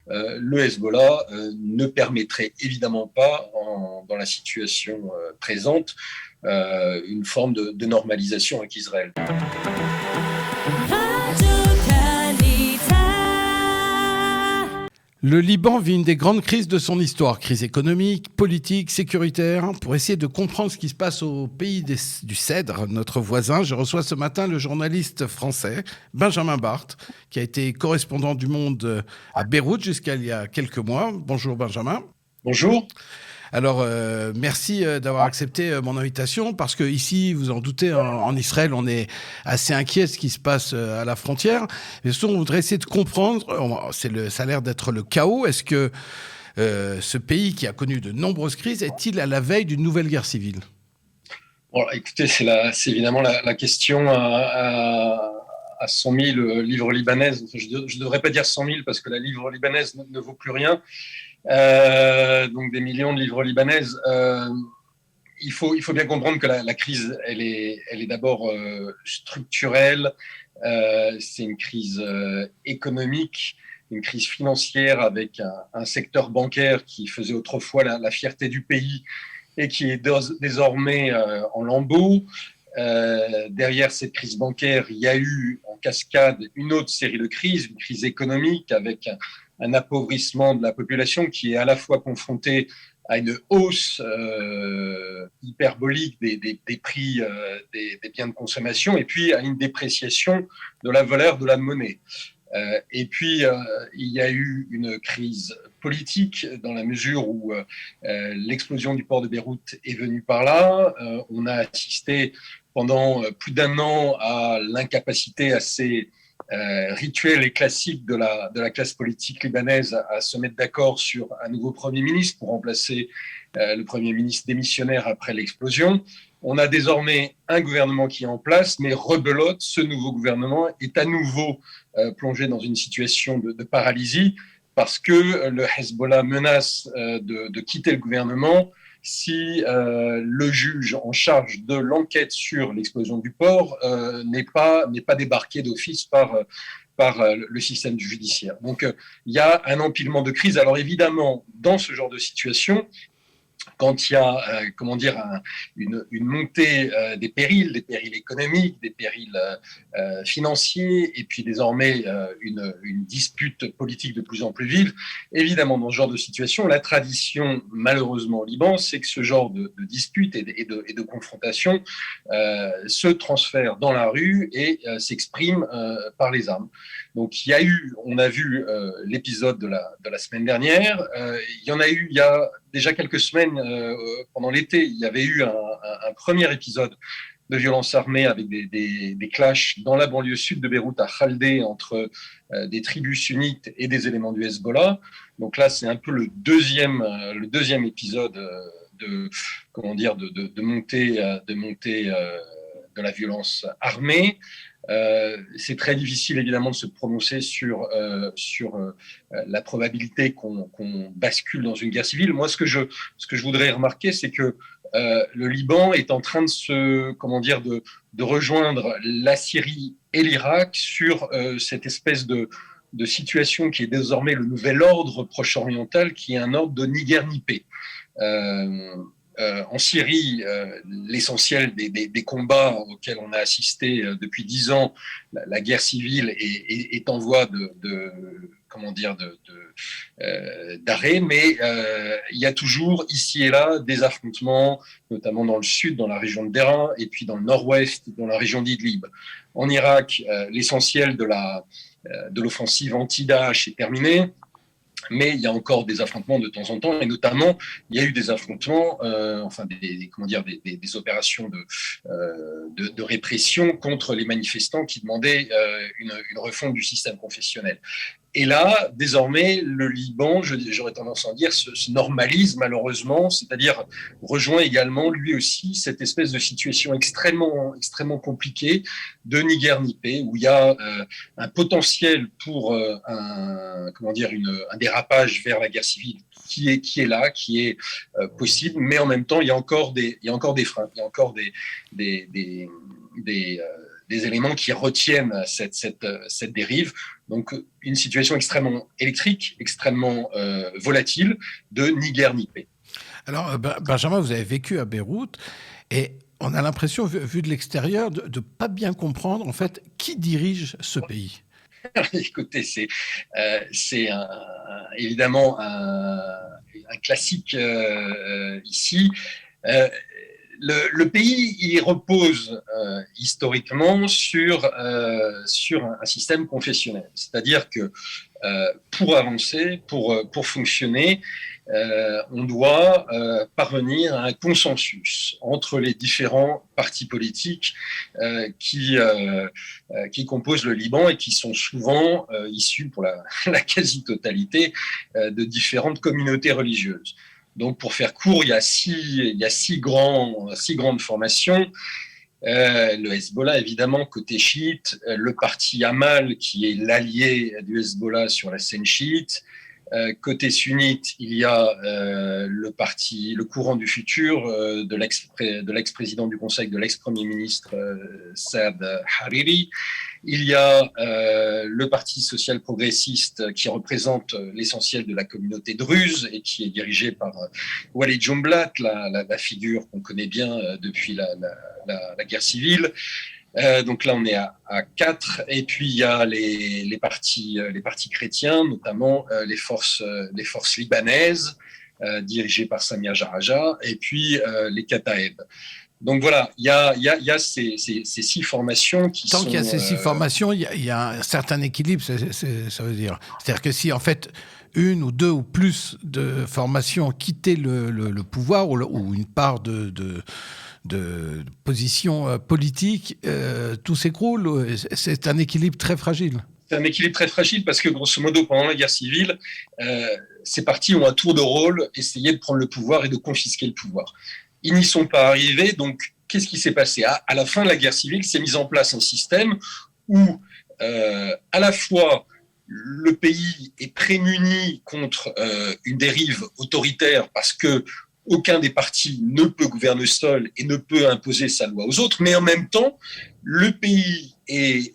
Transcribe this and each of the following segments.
le Hezbollah ne permettrait évidemment pas, dans la situation présente, une forme de normalisation avec Israël. Le Liban vit une des grandes crises de son histoire, crise économique, politique, sécuritaire. Pour essayer de comprendre ce qui se passe au pays du Cèdre, notre voisin, je reçois ce matin le journaliste français Benjamin Barthes, qui a été correspondant du Monde à Beyrouth jusqu'à il y a quelques mois. Bonjour Benjamin. Bonjour. Alors, merci d'avoir accepté mon invitation, parce que ici, vous en doutez, en Israël, on est assez inquiet de ce qui se passe à la frontière. Et surtout, on voudrait essayer de comprendre, ça a l'air d'être le chaos. Est-ce que ce pays qui a connu de nombreuses crises est-il à la veille d'une nouvelle guerre civile ? Bon, écoutez, c'est évidemment la question à 100 000 livres libanaises. Enfin, je ne devrais pas dire 100 000 parce que la livre libanaise ne vaut plus rien. Donc des millions de livres libanaises. Il faut bien comprendre que la crise, elle est d'abord structurelle. C'est une crise économique, une crise financière avec un secteur bancaire qui faisait autrefois la fierté du pays et qui est désormais en lambeaux. Derrière cette crise bancaire, il y a eu en cascade une autre série de crises, une crise économique avec un appauvrissement de la population qui est à la fois confrontée à une hausse hyperbolique des prix des biens de consommation et puis à une dépréciation de la valeur de la monnaie. Et puis, il y a eu une crise politique dans la mesure où l'explosion du port de Beyrouth est venue par là. On a assisté pendant plus d'un an à l'incapacité assez rituelle et classique de la classe politique libanaise à se mettre d'accord sur un nouveau Premier ministre pour remplacer le Premier ministre démissionnaire après l'explosion. On a désormais un gouvernement qui est en place, mais rebelote, ce nouveau gouvernement est à nouveau plongé dans une situation de paralysie parce que le Hezbollah menace de quitter le gouvernement si le juge en charge de l'enquête sur l'explosion du port n'est pas débarqué d'office par le système judiciaire. Donc, il y a un empilement de crises. Alors, évidemment, dans ce genre de situation, quand il y a, une montée des périls économiques, des périls financiers, et puis désormais une dispute politique de plus en plus vive, évidemment, dans ce genre de situation, la tradition, malheureusement, au Liban, c'est que ce genre de dispute et de confrontation se transfère dans la rue et s'exprime par les armes. Donc, on a vu l'épisode de la semaine dernière. Il y en a eu il y a déjà quelques semaines, pendant l'été. Il y avait eu un premier épisode de violence armée avec des clashs dans la banlieue sud de Beyrouth, à Khaldé, entre des tribus sunnites et des éléments du Hezbollah. Donc là, c'est un peu le deuxième épisode de montée de la violence armée. C'est très difficile évidemment de se prononcer sur la probabilité qu'on bascule dans une guerre civile. Moi, ce que je voudrais remarquer, c'est que le Liban est en train de rejoindre la Syrie et l'Irak sur cette espèce de situation qui est désormais le nouvel ordre proche-oriental, qui est un ordre de ni guerre ni paix. En Syrie, l'essentiel des combats auxquels on a assisté depuis 10 ans, la guerre civile est en voie d'arrêt, mais il y a toujours ici et là des affrontements, notamment dans le sud, dans la région de Deraa, et puis dans le nord-ouest, dans la région d'Idlib. En Irak, l'essentiel de l'offensive anti-Daesh est terminé. Mais il y a encore des affrontements de temps en temps, et notamment, il y a eu des affrontements, des opérations de répression contre les manifestants qui demandaient une refonte du système confessionnel. Et là, désormais, le Liban, j'aurais tendance à dire, se normalise malheureusement, c'est-à-dire rejoint également lui aussi cette espèce de situation extrêmement, extrêmement compliquée de ni guerre ni paix, où il y a un potentiel pour un dérapage vers la guerre civile qui est là, qui est possible, mais en même temps, il y a encore des freins, il y a encore des éléments qui retiennent cette dérive. Donc, une situation extrêmement électrique, extrêmement volatile, de ni guerre ni paix. Alors, Benjamin, vous avez vécu à Beyrouth et on a l'impression, vu de l'extérieur, de ne pas bien comprendre, en fait, qui dirige ce pays. Écoutez, c'est évidemment un classique ici. Le pays, il repose historiquement sur un système confessionnel. C'est-à-dire que pour avancer, pour fonctionner, on doit parvenir à un consensus entre les différents partis politiques qui composent le Liban et qui sont souvent issus, pour la quasi-totalité, de différentes communautés religieuses. Donc, pour faire court, il y a six grandes formations. Le Hezbollah, évidemment, côté chiite, le parti Amal, qui est l'allié du Hezbollah sur la scène chiite. Côté sunnite, il y a le courant du futur de l'ex-président du Conseil, de l'ex-premier ministre Saad Hariri. Il y a le Parti social progressiste qui représente l'essentiel de la communauté druze et qui est dirigé par Walid Jumblat, la figure qu'on connaît bien depuis la guerre civile. Donc là, on est à 4. Et puis, il y a les partis chrétiens, notamment les forces libanaises, dirigées par Samia Jaraja, et puis les Kataeb. Donc voilà, il y a ces 6 formations qui Tant sont... qu'il y a ces 6 formations, il y a un certain équilibre, ça veut dire. C'est-à-dire que si, en fait, une ou deux ou plus de formations quittaient le pouvoir ou une part de position politique, tout s'écroule. C'est un équilibre très fragile. C'est un équilibre très fragile parce que, grosso modo, pendant la guerre civile, ces partis ont à tour de rôle essayé de prendre le pouvoir et de confisquer le pouvoir. Ils n'y sont pas arrivés, donc qu'est-ce qui s'est passé ? À la fin de la guerre civile, s'est mis en place un système où, à la fois, le pays est prémuni contre une dérive autoritaire parce que aucun des partis ne peut gouverner seul et ne peut imposer sa loi aux autres, mais en même temps, le pays est,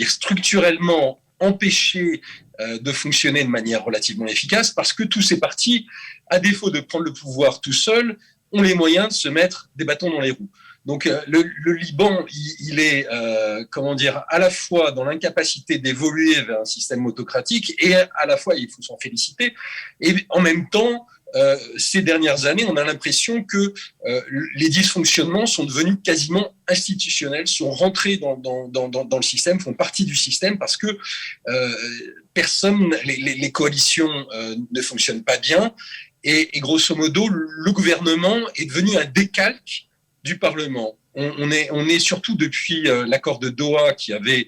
structurellement empêché de fonctionner de manière relativement efficace parce que tous ces partis, à défaut de prendre le pouvoir tout seuls, ont les moyens de se mettre des bâtons dans les roues. Donc le Liban, il est à la fois dans l'incapacité d'évoluer vers un système autocratique et à la fois, il faut s'en féliciter, et en même temps, ces dernières années, on a l'impression que les dysfonctionnements sont devenus quasiment institutionnels, sont rentrés dans le système, font partie du système parce que les coalitions ne fonctionnent pas bien et grosso modo, le gouvernement est devenu un décalque du Parlement. On est surtout depuis l'accord de Doha qui avait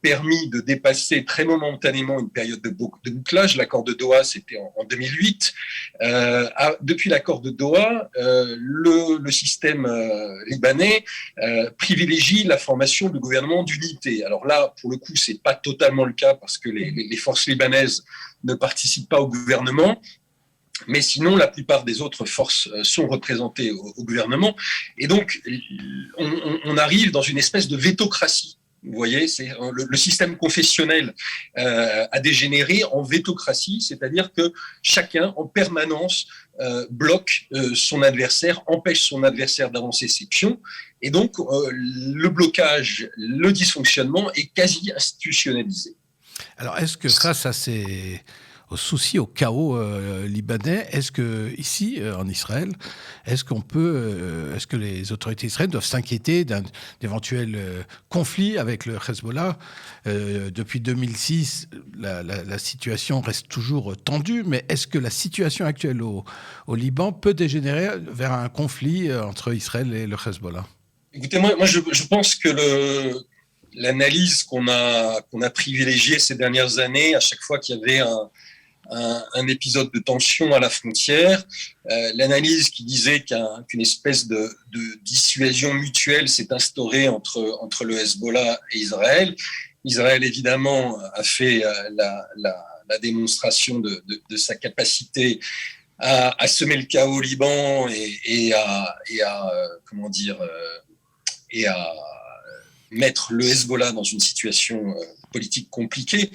permis de dépasser très momentanément une période de bouclage. L'accord de Doha, c'était en 2008. Depuis l'accord de Doha, le système libanais privilégie la formation de gouvernements d'unité. Alors là, pour le coup, c'est pas totalement le cas parce que les forces libanaises ne participent pas au gouvernement. Mais sinon, la plupart des autres forces sont représentées au gouvernement. Et donc, on arrive dans une espèce de vétocratie. Vous voyez, le système confessionnel a dégénéré en vétocratie, c'est-à-dire que chacun, en permanence, bloque son adversaire, empêche son adversaire d'avancer ses pions. Et donc, le blocage, le dysfonctionnement est quasi institutionnalisé. Alors, est-ce que face à au souci, au chaos libanais, est-ce que ici, en Israël, est-ce que les autorités israéliennes doivent s'inquiéter d'un éventuel conflit avec le Hezbollah ? Depuis 2006, la situation reste toujours tendue, mais est-ce que la situation actuelle au Liban peut dégénérer vers un conflit entre Israël et le Hezbollah ? Écoutez, moi je pense que l'analyse qu'on a privilégiée ces dernières années, à chaque fois qu'il y avait un épisode de tension à la frontière, l'analyse qui disait qu'une espèce de dissuasion mutuelle s'est instaurée entre le Hezbollah et Israël. Israël, évidemment, a fait la démonstration de sa capacité à semer le chaos au Liban et à mettre le Hezbollah dans une situation politique compliquée.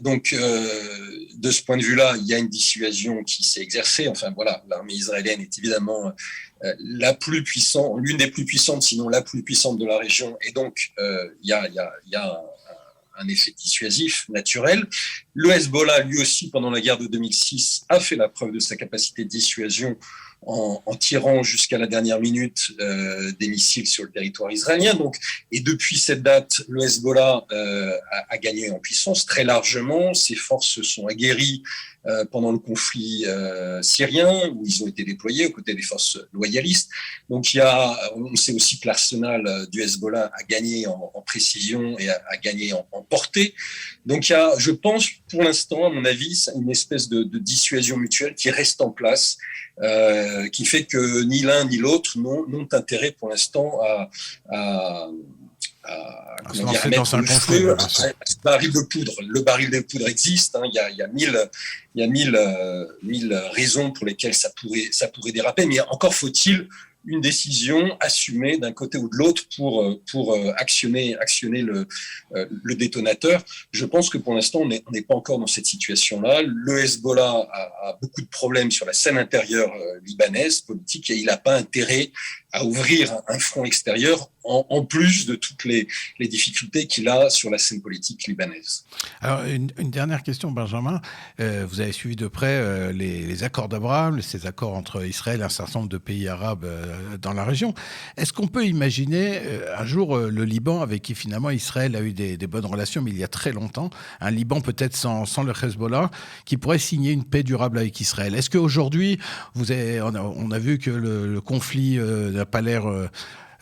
Donc, de ce point de vue-là, il y a une dissuasion qui s'est exercée. Enfin, voilà, l'armée israélienne est évidemment la plus puissante, l'une des plus puissantes, sinon la plus puissante de la région. Et donc, il y a un effet dissuasif naturel. Le Hezbollah, lui aussi, pendant la guerre de 2006, a fait la preuve de sa capacité de dissuasion en tirant jusqu'à la dernière minute des missiles sur le territoire israélien. Donc, et depuis cette date, le Hezbollah a gagné en puissance très largement. Ses forces se sont aguerries pendant le conflit syrien, où ils ont été déployés aux côtés des forces loyalistes. Donc, on sait aussi que l'arsenal du Hezbollah a gagné en précision et a gagné en portée. Donc, il y a, je pense, pour l'instant, à mon avis, une espèce de dissuasion mutuelle qui reste en place, qui fait que ni l'un ni l'autre n'ont intérêt pour l'instant à mettre le feu à ce baril de poudre. Le baril de poudre existe, hein, il y a mille raisons pour lesquelles ça pourrait déraper, mais encore faut-il une décision assumée d'un côté ou de l'autre pour actionner le détonateur. Je pense que pour l'instant, on n'est pas encore dans cette situation-là. Le Hezbollah a beaucoup de problèmes sur la scène intérieure libanaise, politique, et il n'a pas intérêt à ouvrir un front extérieur en plus de toutes les difficultés qu'il a sur la scène politique libanaise. Alors, une dernière question, Benjamin. Vous avez suivi de près les accords d'Abraham, ces accords entre Israël et un certain nombre de pays arabes dans la région. Est-ce qu'on peut imaginer un jour le Liban, avec qui finalement Israël a eu des bonnes relations, mais il y a très longtemps, un Liban peut-être sans le Hezbollah, qui pourrait signer une paix durable avec Israël? Est-ce qu'aujourd'hui, on a vu que le conflit n'a pas l'air...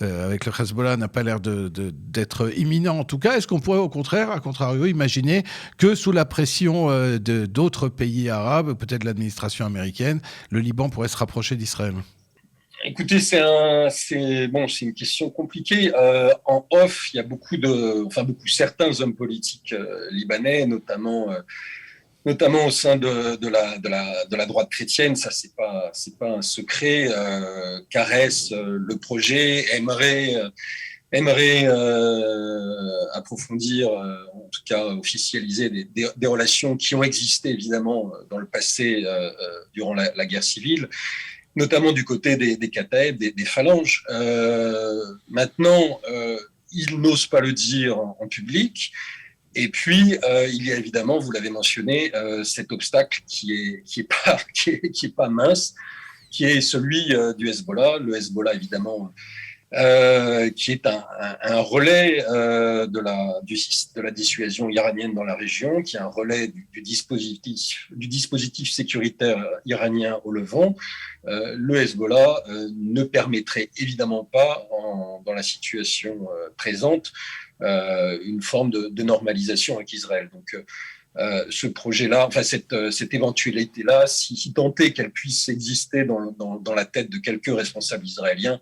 avec le Hezbollah n'a pas l'air d'être imminent en tout cas. Est-ce qu'on pourrait au contraire, à contrario, imaginer que sous la pression d'autres pays arabes, peut-être l'administration américaine, le Liban pourrait se rapprocher d'Israël? Écoutez, c'est une question compliquée. En off, il y a certains hommes politiques libanais, notamment au sein de la droite chrétienne, ça c'est pas un secret, caresse le projet, aimerait approfondir, en tout cas officialiser des relations qui ont existé évidemment dans le passé durant la guerre civile, notamment du côté des Kataeb, des phalanges. Maintenant, ils n'osent pas le dire en public. Et puis, il y a évidemment, vous l'avez mentionné, cet obstacle qui est pas mince, qui est celui du Hezbollah. Le Hezbollah, évidemment, qui est un relais de la dissuasion iranienne dans la région, qui est un relais du dispositif sécuritaire iranien au Levant. Le Hezbollah ne permettrait évidemment pas, dans la situation présente, une forme de normalisation avec Israël. Donc, ce projet-là, enfin cette éventualité-là, si tant est qu'elle puisse exister dans la tête de quelques responsables israéliens,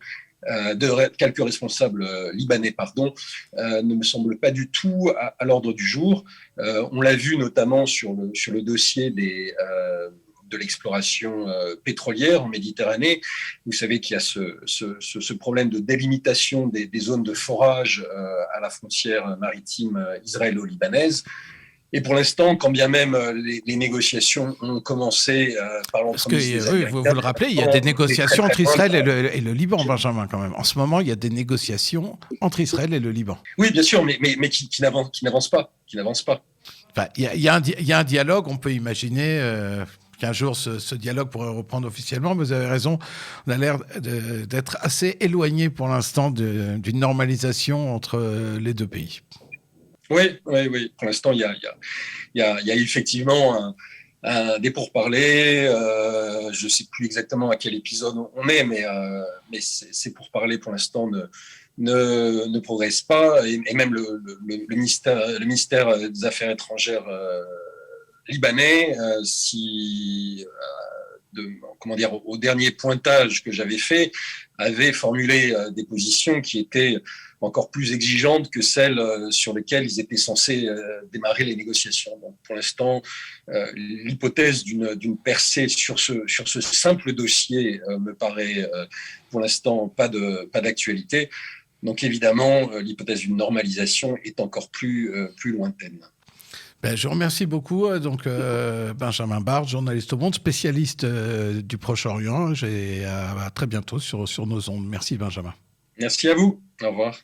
quelques responsables libanais, ne me semble pas du tout à l'ordre du jour. On l'a vu notamment sur le dossier de l'exploration pétrolière en Méditerranée. Vous savez qu'il y a ce problème de délimitation des zones de forage à la frontière maritime israélo-libanaise. Et pour l'instant, quand bien même les négociations ont commencé par l'entremise des Américains... Vous le rappelez, il y a des négociations entre Israël et le Liban, Benjamin, quand même. En ce moment, il y a des négociations entre Israël et le Liban. Oui, bien sûr, mais qui n'avancent pas. Enfin, il y a un dialogue, on peut imaginer... qu'un jour, ce dialogue pourrait reprendre officiellement. Mais vous avez raison, on a l'air d'être assez éloigné pour l'instant d'une normalisation entre les deux pays. Oui. Pour l'instant, il y a effectivement des pourparlers. Je ne sais plus exactement à quel épisode on est, mais ces pourparlers, pour l'instant, ne progressent pas. Et même le ministère des Affaires étrangères libanais, au dernier pointage que j'avais fait, avait formulé des positions qui étaient encore plus exigeantes que celles sur lesquelles ils étaient censés démarrer les négociations. Donc, pour l'instant, l'hypothèse d'une percée sur ce simple dossier me paraît pour l'instant pas d'actualité. Donc évidemment, l'hypothèse d'une normalisation est encore plus lointaine. Je vous remercie beaucoup. Benjamin Barthes, journaliste au Monde, spécialiste du Proche-Orient. À très bientôt sur nos ondes. Merci Benjamin. Merci à vous. Au revoir.